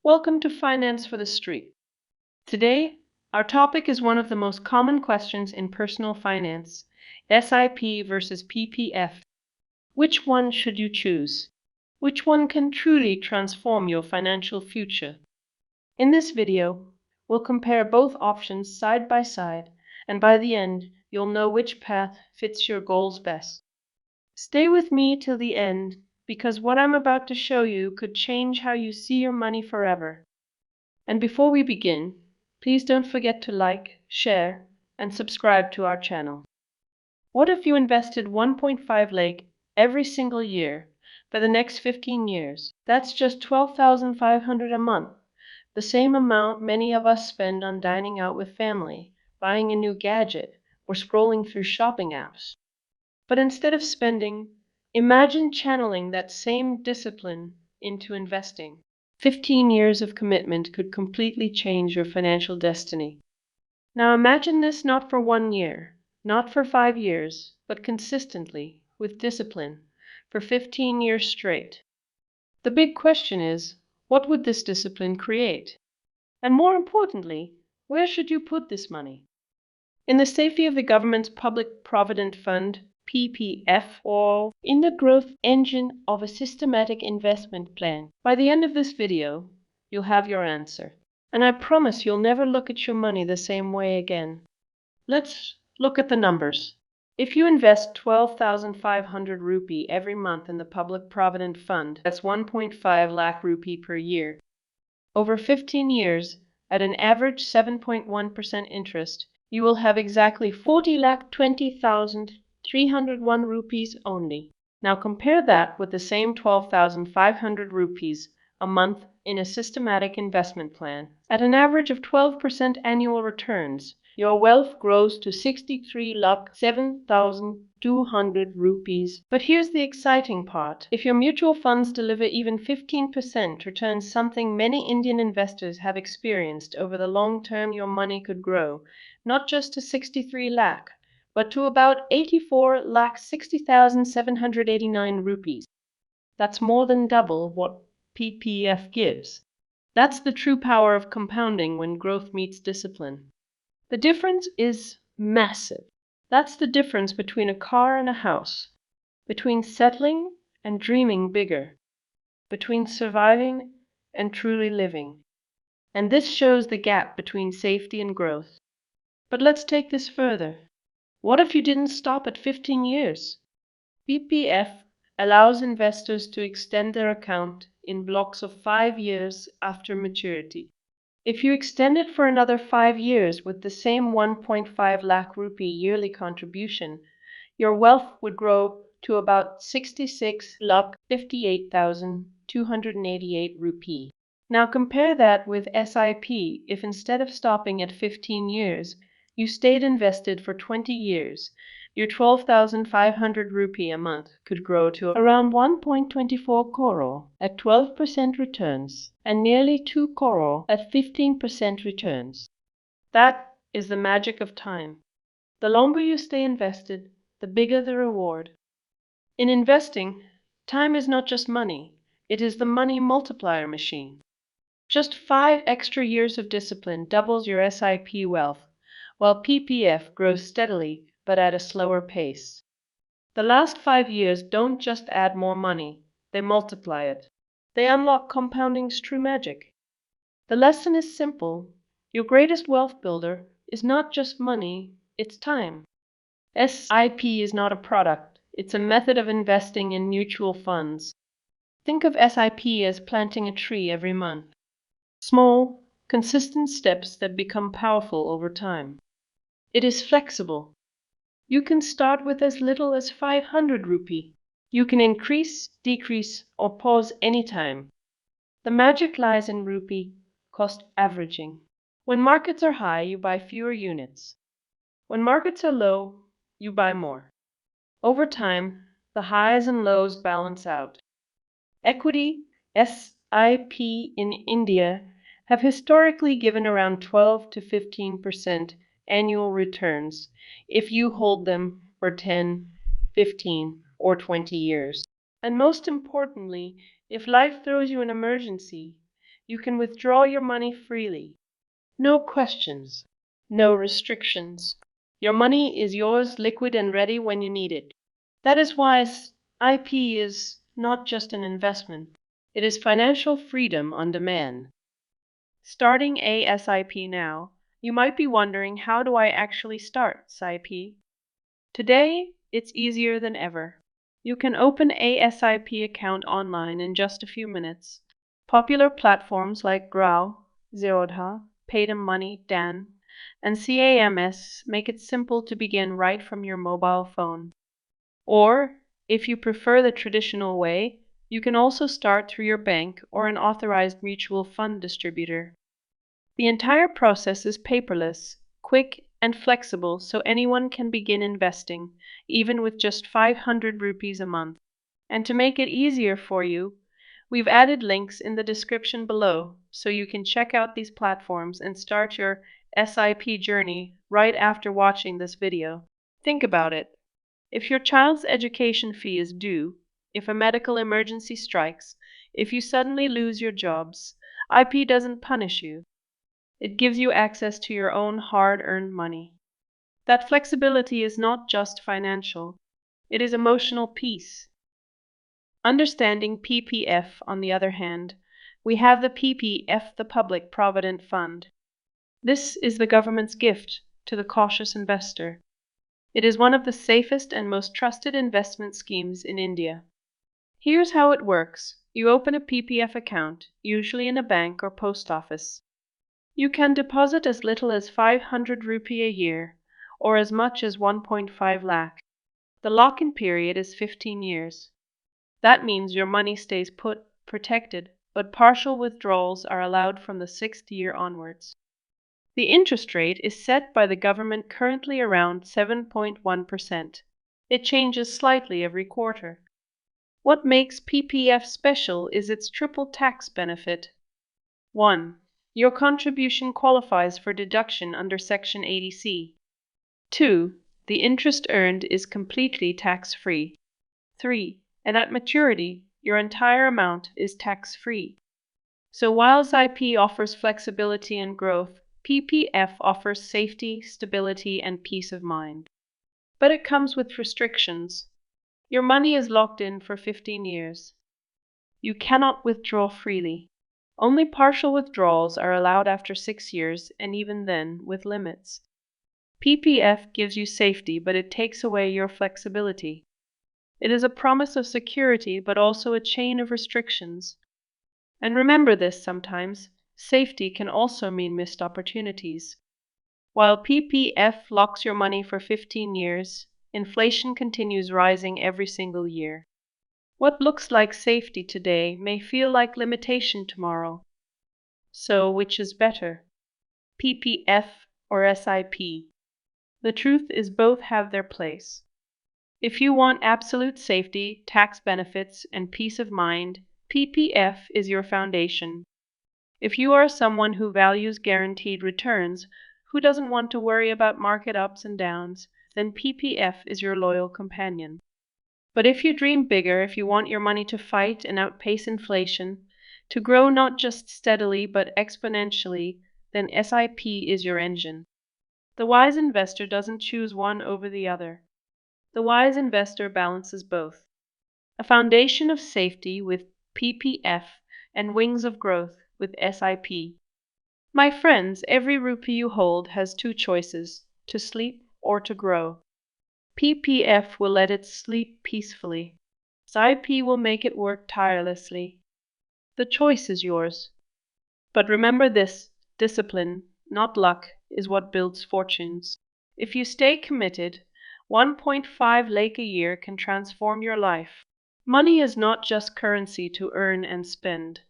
Welcome to Finance for the Street. Today, our topic is one of the most common questions in personal finance: SIP versus PPF. Which one should you choose? Which one can truly transform your financial future? In this video, we'll compare both options side by side, and by the end, you'll know which path fits your goals best. Stay with me till the end, because what I'm about to show you could change how you see your money forever. And before we begin, please don't forget to like, share, and subscribe to our channel. What if you invested 1.5 lakh every single year for the next 15 years? That's just 12,500 a month, the same amount many of us spend on dining out with family, buying a new gadget, or scrolling through shopping apps. But instead of spending, imagine channeling that same discipline into investing. 15 years of commitment could completely change your financial destiny. Now imagine this not for 1 year, not for 5 years, but consistently, with discipline, for 15 years straight. The big question is, what would this discipline create? And more importantly, where should you put this money? In the safety of the government's Public Provident Fund, PPF, or in the growth engine of a systematic investment plan? By the end of this video, you'll have your answer. And I promise you'll never look at your money the same way again. Let's look at the numbers. If you invest 12,500 rupee every month in the Public Provident Fund, that's 1.5 lakh rupee per year. Over 15 years, at an average 7.1% interest, you will have exactly 40,20,301 rupees only. Now compare that with the same 12,500 rupees a month in a systematic investment plan. At an average of 12% annual returns, your wealth grows to 63,07,200 rupees. But here's the exciting part. If your mutual funds deliver even 15% returns, something many Indian investors have experienced over the long term, your money could grow, not just to 63 lakh, but to about 84,60,789 rupees. That's more than double what PPF gives. That's the true power of compounding when growth meets discipline. The difference is massive. That's the difference between a car and a house, between settling and dreaming bigger, between surviving and truly living. And this shows the gap between safety and growth. But let's take this further. What if you didn't stop at 15 years? PPF allows investors to extend their account in blocks of 5 years after maturity. If you extend it for another 5 years with the same 1.5 lakh rupee yearly contribution, your wealth would grow to about 66,58,288 rupee. Now compare that with SIP. If instead of stopping at 15 years, you stayed invested for 20 years, your 12,500 rupee a month could grow to around 1.24 crore at 12% returns and nearly 2 crore at 15% returns. That is the magic of time. The longer you stay invested, the bigger the reward. In investing, time is not just money, it is the money multiplier machine. Just 5 extra years of discipline doubles your SIP wealth, while PPF grows steadily but at a slower pace. The last 5 years don't just add more money, they multiply it. They unlock compounding's true magic. The lesson is simple. Your greatest wealth builder is not just money, it's time. SIP is not a product, it's a method of investing in mutual funds. Think of SIP as planting a tree every month. Small, consistent steps that become powerful over time. It is flexible. You can start with as little as 500 rupee. You can increase, decrease, or pause anytime. The magic lies in rupee cost averaging. When markets are high, you buy fewer units. When markets are low, you buy more. Over time, the highs and lows balance out. Equity, SIP in India, have historically given around 12 to 15% annual returns if you hold them for 10, 15, or 20 years. And most importantly, if life throws you an emergency, You can withdraw your money freely. No questions, no restrictions. Your money is yours, liquid and ready when you need it. That is why SIP is not just an investment. It is financial freedom on demand. Starting a SIP now, you might be wondering, how do I actually start SIP? Today, it's easier than ever. You can open a SIP account online in just a few minutes. Popular platforms like Grau, Zerodha, Paytm Money, Dhan, and CAMS make it simple to begin right from your mobile phone. Or, if you prefer the traditional way, you can also start through your bank or an authorized mutual fund distributor. The entire process is paperless, quick, and flexible, so anyone can begin investing, even with just 500 rupees a month. And to make it easier for you, we've added links in the description below, so you can check out these platforms and start your SIP journey right after watching this video. Think about it. If your child's education fee is due, if a medical emergency strikes, if you suddenly lose your jobs, IP doesn't punish you. It gives you access to your own hard-earned money. That flexibility is not just financial, it is emotional peace. Understanding PPF, on the other hand, we have the PPF, the Public Provident Fund. This is the government's gift to the cautious investor. It is one of the safest and most trusted investment schemes in India. Here's how it works. You open a PPF account, usually in a bank or post office. You can deposit as little as 500 rupee a year, or as much as 1.5 lakh. The lock-in period is 15 years. That means your money stays put, protected, but partial withdrawals are allowed from the 6th year onwards. The interest rate is set by the government, currently around 7.1%. It changes slightly every quarter. What makes PPF special is its triple tax benefit. 1. Your contribution qualifies for deduction under Section 80C. 2. The interest earned is completely tax-free. 3. And at maturity, your entire amount is tax-free. So while SIP offers flexibility and growth, PPF offers safety, stability, and peace of mind. But it comes with restrictions. Your money is locked in for 15 years. You cannot withdraw freely. Only partial withdrawals are allowed after 6 years, and even then, with limits. PPF gives you safety, but it takes away your flexibility. It is a promise of security, but also a chain of restrictions. And remember this sometimes, safety can also mean missed opportunities. While PPF locks your money for 15 years, inflation continues rising every single year. What looks like safety today may feel like limitation tomorrow. So, which is better, PPF or SIP? The truth is, both have their place. If you want absolute safety, tax benefits, and peace of mind, PPF is your foundation. If you are someone who values guaranteed returns, who doesn't want to worry about market ups and downs, then PPF is your loyal companion. But if you dream bigger, if you want your money to fight and outpace inflation, to grow not just steadily but exponentially, then SIP is your engine. The wise investor doesn't choose one over the other. The wise investor balances both. A foundation of safety with PPF and wings of growth with SIP. My friends, every rupee you hold has two choices: to sleep or to grow. PPF will let it sleep peacefully. SIP will make it work tirelessly. The choice is yours. But remember this: discipline, not luck, is what builds fortunes. If you stay committed, 1.5 lakh a year can transform your life. Money is not just currency to earn and spend.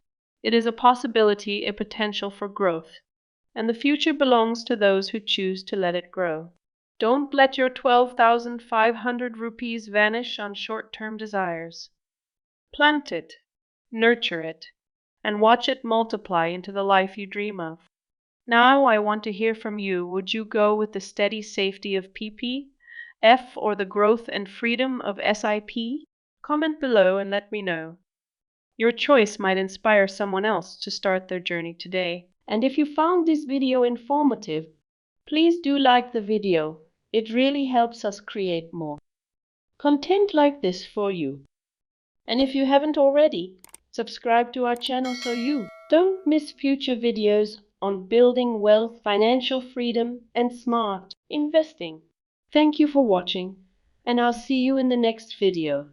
It is a possibility, a potential for growth. And the future belongs to those who choose to let it grow. Don't let your 12,500 rupees vanish on short-term desires. Plant it, nurture it, and watch it multiply into the life you dream of. Now I want to hear from you. Would you go with the steady safety of PPF or the growth and freedom of SIP? Comment below and let me know. Your choice might inspire someone else to start their journey today. And if you found this video informative, please do like the video. It really helps us create more content like this for you. And if you haven't already, subscribe to our channel so you don't miss future videos on building wealth, financial freedom, and smart investing. Thank you for watching, and I'll see you in the next video.